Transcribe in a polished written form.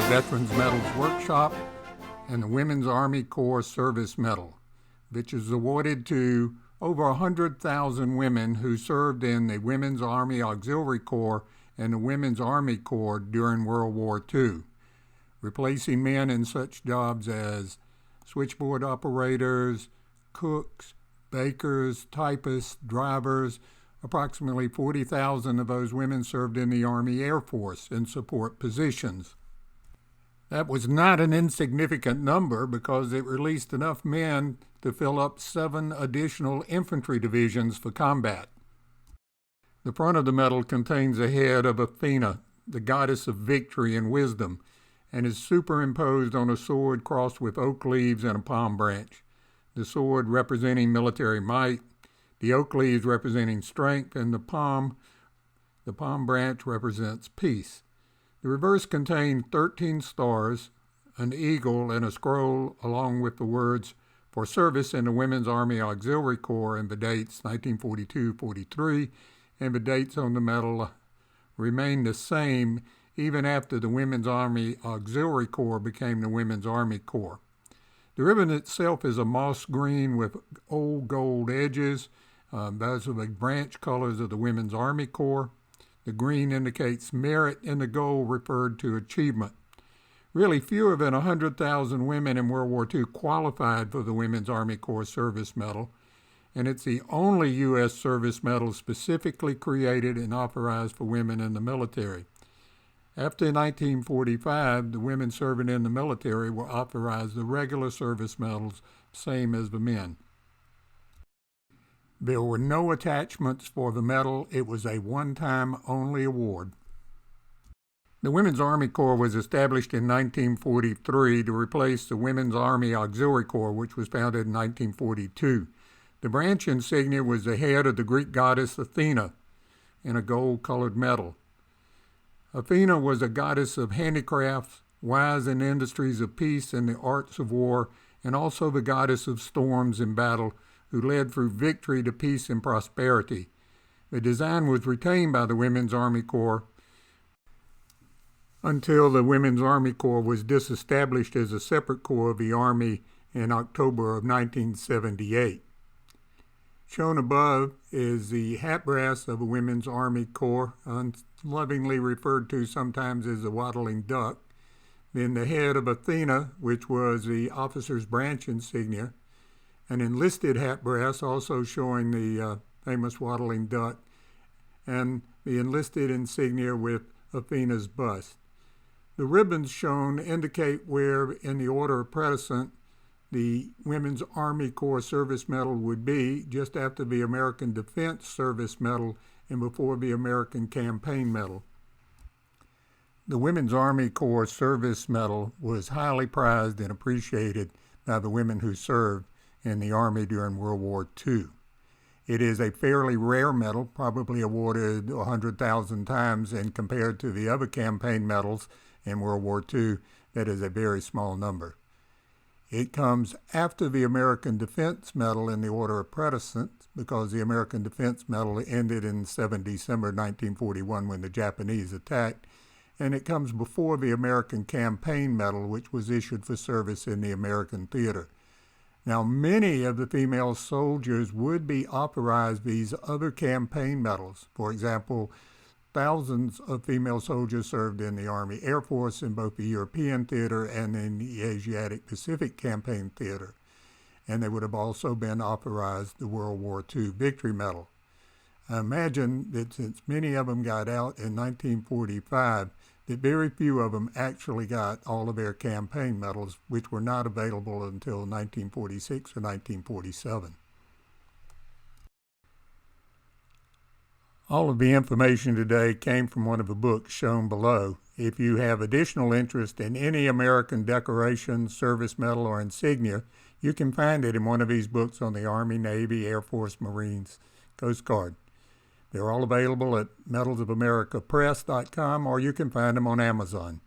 Veterans Medals Workshop and the Women's Army Corps Service Medal, which is awarded to over 100,000 women who served in the Women's Army Auxiliary Corps and the Women's Army Corps during World War II, replacing men in such jobs as switchboard operators, cooks, bakers, typists, drivers. Approximately 40,000 of those women served in the Army Air Force in support positions. That was not an insignificant number because it released enough men to fill up 7 additional infantry divisions for combat. The front of the medal contains a head of Athena, the goddess of victory and wisdom, and is superimposed on a sword crossed with oak leaves and a palm branch, the sword representing military might, the oak leaves representing strength, and the palm branch represents peace. The reverse contained 13 stars, an eagle, and a scroll, along with the words, "For service in the Women's Army Auxiliary Corps," and the dates 1942-43, and the dates on the medal remained the same even after the Women's Army Auxiliary Corps became the Women's Army Corps. The ribbon itself is a moss green with old gold edges. Those are the branch colors of the Women's Army Corps. The green indicates merit, and the gold referred to achievement. Really, fewer than 100,000 women in World War II qualified for the Women's Army Corps Service Medal, and it's the only U.S. service medal specifically created and authorized for women in the military. After 1945, the women serving in the military were authorized the regular service medals, same as the men. There were no attachments for the medal. It was a one-time only award. The Women's Army Corps was established in 1943 to replace the Women's Army Auxiliary Corps, which was founded in 1942. The branch insignia was the head of the Greek goddess Athena in a gold-colored medal. Athena was a goddess of handicrafts, wise in industries of peace and the arts of war, and also the goddess of storms in battle, who led through victory to peace and prosperity. The design was retained by the Women's Army Corps until the Women's Army Corps was disestablished as a separate corps of the Army in October of 1978. Shown above is the hat brass of a Women's Army Corps, lovingly referred to sometimes as the waddling duck. Then the head of Athena, which was the officer's branch insignia, an enlisted hat brass also showing the famous waddling duck, and the enlisted insignia with Athena's bust. The ribbons shown indicate where in the order of precedence the Women's Army Corps Service Medal would be, just after the American Defense Service Medal and before the American Campaign Medal. The Women's Army Corps Service Medal was highly prized and appreciated by the women who served in the Army during World War II. It is a fairly rare medal, probably awarded 100,000 times, and compared to the other campaign medals in World War II, that is a very small number. It comes after the American Defense Medal in the order of precedence because the American Defense Medal ended in December 1941 when the Japanese attacked, and it comes before the American Campaign Medal, which was issued for service in the American theater. Now, many of the female soldiers would be authorized these other campaign medals. For example, thousands of female soldiers served in the Army Air Force in both the European theater and in the Asiatic Pacific Campaign theater. And they would have also been authorized the World War II Victory Medal. I imagine that since many of them got out in 1945, that very few of them actually got all of their campaign medals, which were not available until 1946 or 1947. All of the information today came from one of the books shown below. If you have additional interest in any American decoration, service medal, or insignia, you can find it in one of these books on the Army, Navy, Air Force, Marines, Coast Guard. They're all available at medalsofamericapress.com, or you can find them on Amazon.